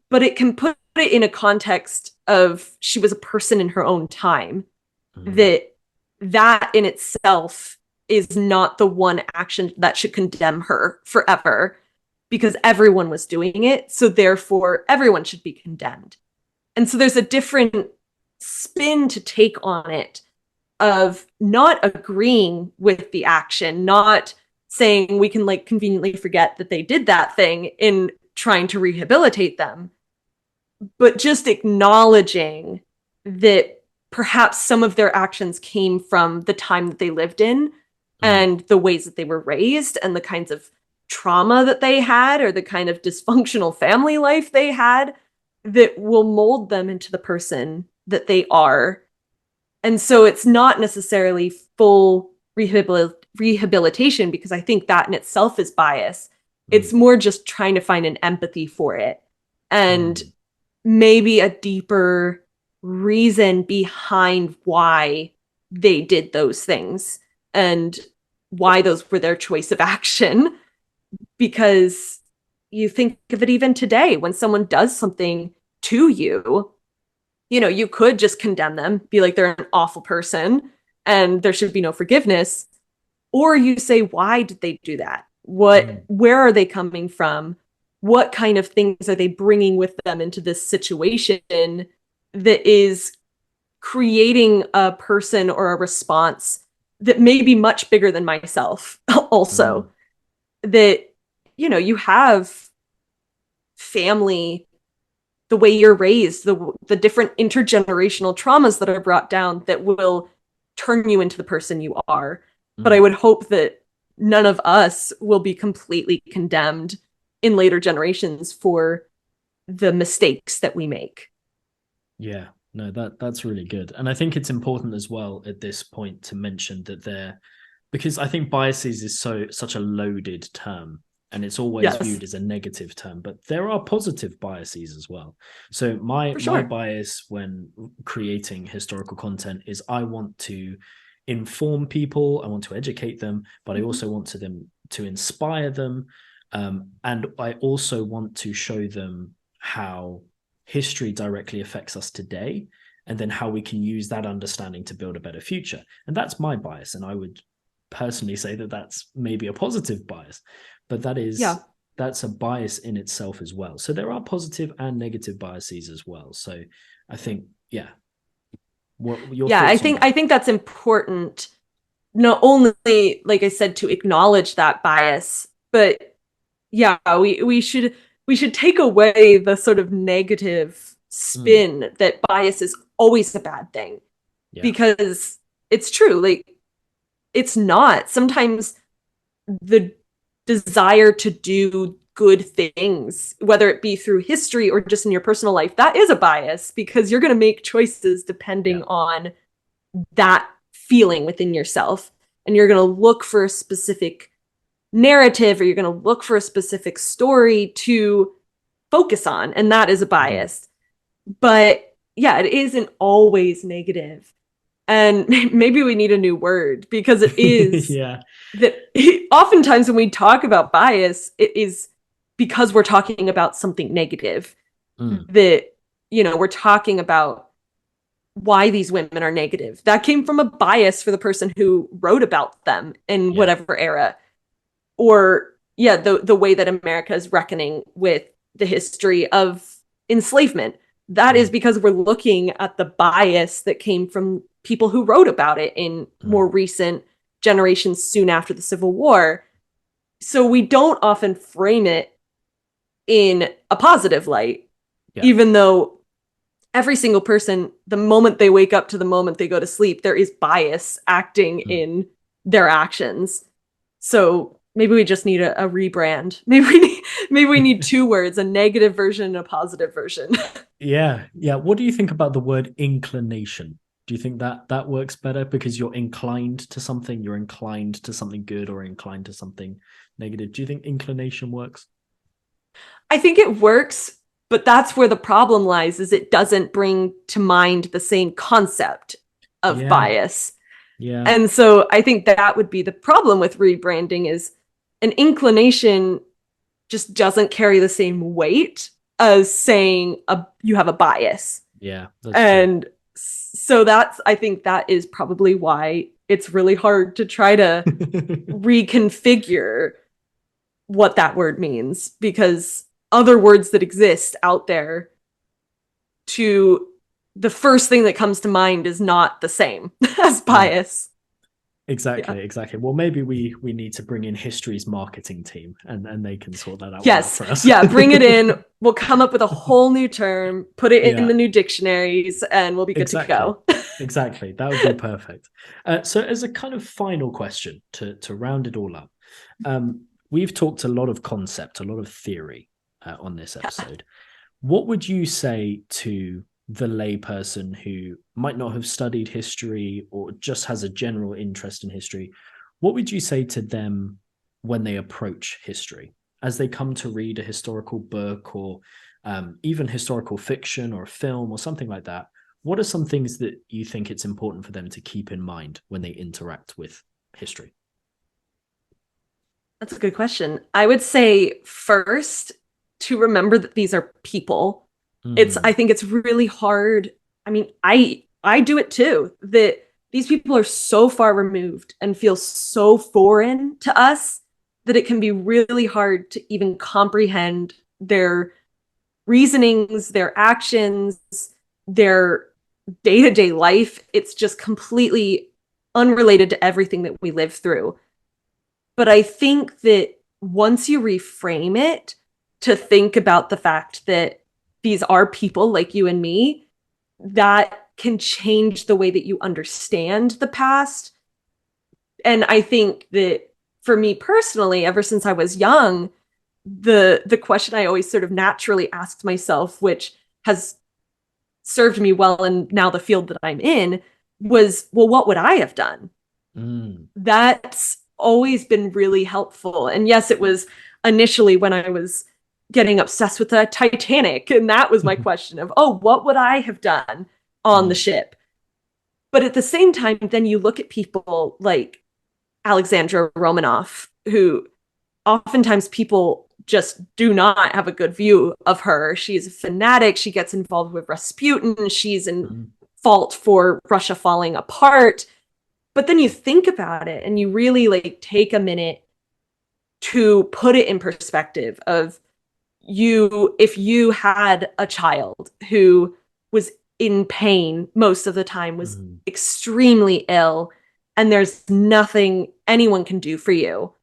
But it can put it in a context of, she was a person in her own time, that in itself is not the one action that should condemn her forever, because everyone was doing it. So therefore, everyone should be condemned. And so there's a different spin to take on it, of not agreeing with the action, not saying we can conveniently forget that they did that thing in trying to rehabilitate them, but just acknowledging that perhaps some of their actions came from the time that they lived in and the ways that they were raised and the kinds of trauma that they had, or the kind of dysfunctional family life they had, that will mold them into the person that they are. And so it's not necessarily full rehabilitation, because I think that in itself is bias. It's more just trying to find an empathy for it, and maybe a deeper reason behind why they did those things and why those were their choice of action. Because you think of it even today, when someone does something to you, you could just condemn them, be like, they're an awful person and there should be no forgiveness. Or you say, why did they do that? Where are they coming from? What kind of things are they bringing with them into this situation that is creating a person or a response that may be much bigger than myself also? That, you have family, the way you're raised, the different intergenerational traumas that are brought down that will turn you into the person you are. But I would hope that none of us will be completely condemned in later generations for the mistakes that we make. Yeah, no, that's really good. And I think it's important as well at this point to mention that because I think biases is such a loaded term. and it's always Yes. viewed as a negative term, but there are positive biases as well. So my bias when creating historical content is I want to inform people, I want to educate them, but I also want them to inspire them, and I also want to show them how history directly affects us today, and then how we can use that understanding to build a better future. And that's my bias, and I would personally say that that's maybe a positive bias, but that's a bias in itself as well. So there are positive and negative biases as well. So I think, I think that's important, not only, like I said, to acknowledge that bias, but we should take away the sort of negative spin that bias is always a bad thing, because it's true. Like, it's not. Sometimes the desire to do good things, whether it be through history or just in your personal life, that is a bias, because you're going to make choices depending on that feeling within yourself. And you're going to look for a specific narrative, or you're going to look for a specific story to focus on. And that is a bias. But it isn't always negative. And maybe we need a new word, because it is that oftentimes when we talk about bias, it is because we're talking about something negative, that, we're talking about why these women are negative. That came from a bias for the person who wrote about them in whatever era, or the way that America is reckoning with the history of enslavement. That is because we're looking at the bias that came from people who wrote about it in more recent generations soon after the Civil War. So we don't often frame it in a positive light, even though every single person, the moment they wake up to the moment they go to sleep, there is bias acting in their actions. So maybe we just need a rebrand. Maybe we need two words, a negative version and a positive version. What do you think about the word inclination? Do you think that works better because you're inclined to something, good, or inclined to something negative? Do you think inclination works? I think it works, but that's where the problem lies, is it doesn't bring to mind the same concept of bias. And so I think that would be the problem with rebranding, is an inclination just doesn't carry the same weight as saying you have a bias. And true. So I think that is probably why it's really hard to try to reconfigure what that word means, because other words that exist out there, the first thing that comes to mind is not the same as bias. Exactly. Well, maybe we need to bring in history's marketing team, and they can sort that out for us. Bring it in. We'll come up with a whole new term, put it in the new dictionaries, and we'll be good to go. Exactly. That would be perfect. So as a kind of final question to round it all up, we've talked a lot of concept, a lot of theory on this episode. What would you say to the layperson who might not have studied history or just has a general interest in history? What would you say to them when they approach history, as they come to read a historical book, or even historical fiction or a film or something like that? What are some things that you think it's important for them to keep in mind when they interact with history? That's a good question. I would say first to remember that these are people. I think it's really hard. I mean, I do it too, that these people are so far removed and feel so foreign to us that it can be really hard to even comprehend their reasonings, their actions, their day-to-day life. It's just completely unrelated to everything that we live through. But I think that once you reframe it to think about the fact that these are people like you and me, that can change the way that you understand the past. And I think that for me personally, ever since I was young, the question I always sort of naturally asked myself, which has served me well in now the field that I'm in, was, well, what would I have done? That's always been really helpful. And yes, it was initially when I was getting obsessed with the Titanic. And that was my question of, oh, what would I have done on the ship? But at the same time, then you look at people like Alexandra Romanoff, who oftentimes people just do not have a good view of her. She's a fanatic. She gets involved with Rasputin. She's in fault for Russia falling apart. But then you think about it and you really like take a minute to put it in perspective of if you had a child who was in pain most of the time, was extremely ill, and there's nothing anyone can do for you,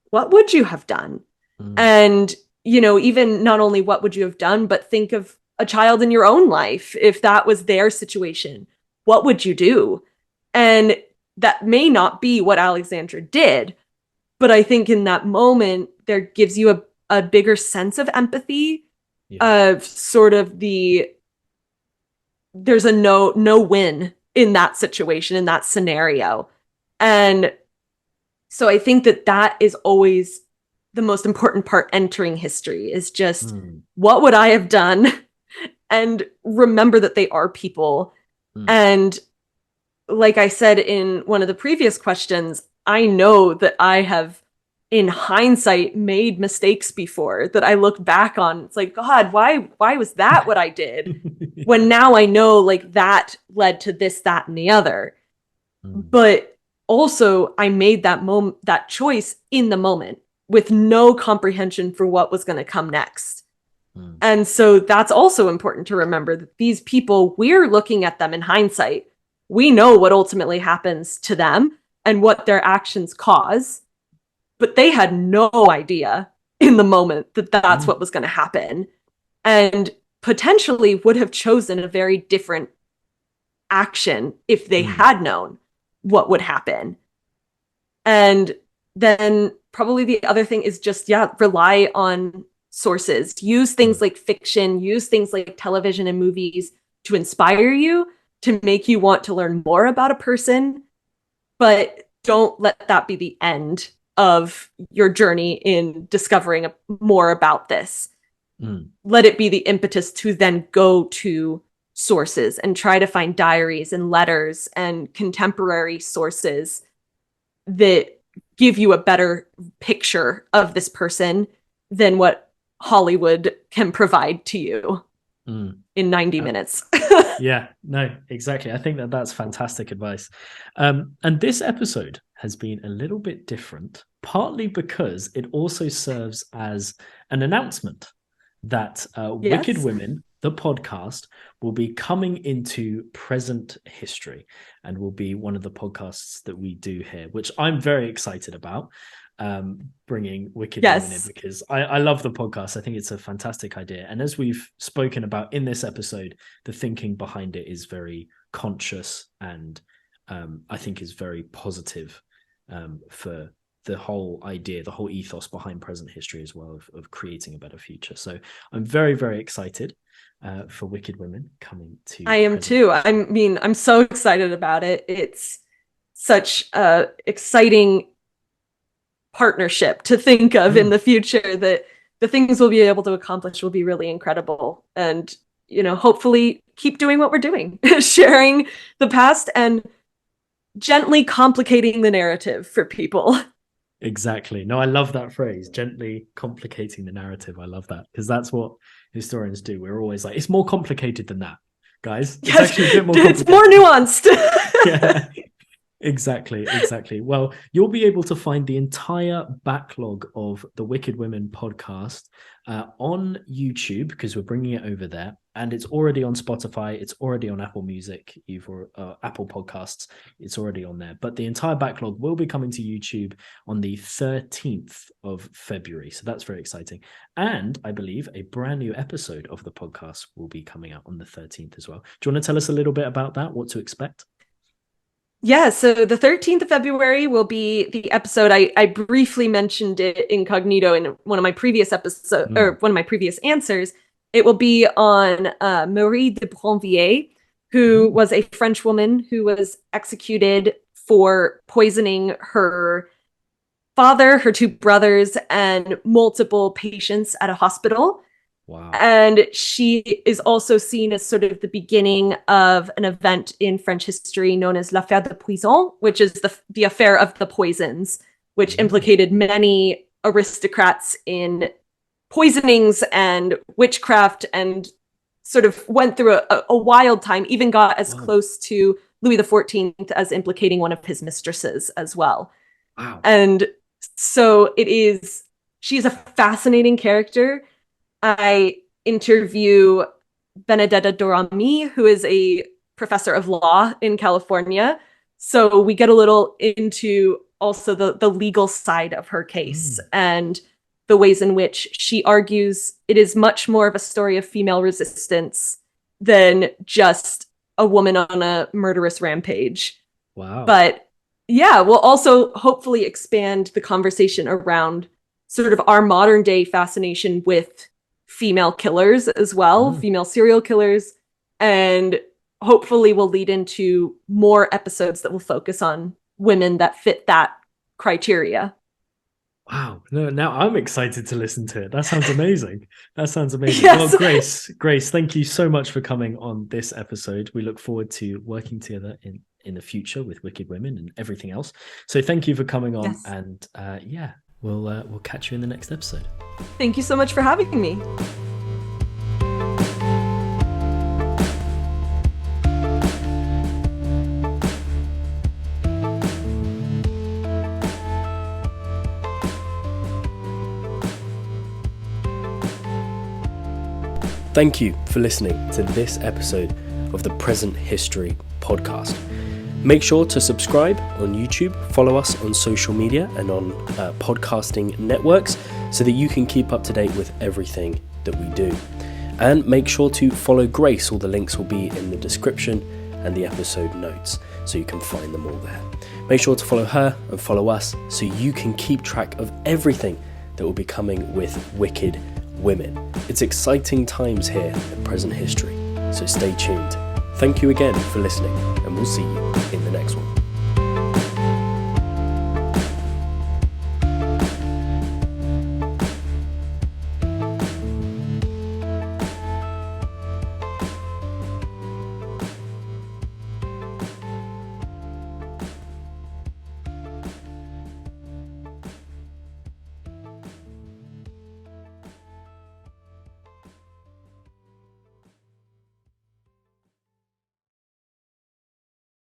what would you have done? And, even not only what would you have done, but think of a child in your own life. If that was their situation, what would you do? And that may not be what Alexandra did, but I think in that moment, there gives you a bigger sense of empathy, of sort of there's a no win in that situation, in that scenario. And so I think that is always the most important part entering history, is just what would I have done? And remember that they are people. And like I said in one of the previous questions, I know that I have, in hindsight, made mistakes before that I look back on. It's like, God, why was that what I did? When now I know like that led to this, that, and the other. But also I made that choice in the moment with no comprehension for what was going to come next. And so that's also important to remember, that these people, we're looking at them in hindsight. We know what ultimately happens to them and what their actions cause, but they had no idea in the moment that that's what was going to happen, and potentially would have chosen a very different action if they had known what would happen. And then probably the other thing is just, rely on sources. Use things like fiction, use things like television and movies to inspire you, to make you want to learn more about a person, but don't let that be the end of your journey in discovering more about this. Let it be the impetus to then go to sources and try to find diaries and letters and contemporary sources that give you a better picture of this person than what Hollywood can provide to you in 90 minutes. Yeah, no, exactly. I think that's fantastic advice. And this episode has been a little bit different, partly because it also serves as an announcement that Wicked Women, the podcast, will be coming into present history and will be one of the podcasts that we do here, which I'm very excited about. Bringing Wicked Women in, because I love the podcast. I think it's a fantastic idea, and as we've spoken about in this episode, the thinking behind it is very conscious, and I think is very positive for the whole idea, the whole ethos behind present history as well, of creating a better future. So I'm very, very excited for Wicked Women coming to I am too. I mean, I'm so excited about it. It's such a exciting partnership to think of in the future, that the things we'll be able to accomplish will be really incredible. And, hopefully keep doing what we're doing, sharing the past and gently complicating the narrative for people. Exactly. No, I love that phrase, gently complicating the narrative. I love that, because that's what historians do. We're always like, it's more complicated than that, guys. It's actually a bit more complicated. It's more nuanced. Yeah. Exactly. Well, you'll be able to find the entire backlog of the Wicked Women podcast on YouTube, because we're bringing it over there, and it's already on Spotify. It's already on Apple Music, Apple Podcasts. It's already on there. But the entire backlog will be coming to YouTube on the 13th of February. So that's very exciting. And I believe a brand new episode of the podcast will be coming out on the 13th as well. Do you want to tell us a little bit about that? What to expect? Yeah, so the 13th of February will be the episode. I briefly mentioned it incognito in one of my previous episodes, or one of my previous answers. It will be on Marie de Bronvier, who was a French woman who was executed for poisoning her father, her two brothers, and multiple patients at a hospital. Wow. And she is also seen as sort of the beginning of an event in French history known as l'affaire de poison, which is the affair of the poisons, which implicated many aristocrats in poisonings and witchcraft, and sort of went through a wild time, even got as close to Louis XIV as implicating one of his mistresses as well. Wow. And so she's a fascinating character. I interview Benedetta Dorami, who is a professor of law in California. So we get a little into also the legal side of her case and the ways in which she argues it is much more of a story of female resistance than just a woman on a murderous rampage. Wow. But yeah, we'll also hopefully expand the conversation around sort of our modern day fascination with female killers as well, female serial killers, and hopefully we'll lead into more episodes that will focus on women that fit that criteria. Wow. No, now I'm excited to listen to it. That sounds amazing. That sounds amazing. Yes. Well, Grace, thank you so much for coming on this episode. We look forward to working together in the future with Wicked Women and everything else. So thank you for coming on. Yes. And we'll catch you in the next episode. Thank you so much for having me. Thank you for listening to this episode of the Present History podcast. Make sure to subscribe on YouTube, follow us on social media and on podcasting networks so that you can keep up to date with everything that we do. And make sure to follow Grace. All the links will be in the description and the episode notes, so you can find them all there. Make sure to follow her and follow us so you can keep track of everything that will be coming with Wicked Women. It's exciting times here at Present History, so stay tuned. Thank you again for listening, and we'll see you in the next one.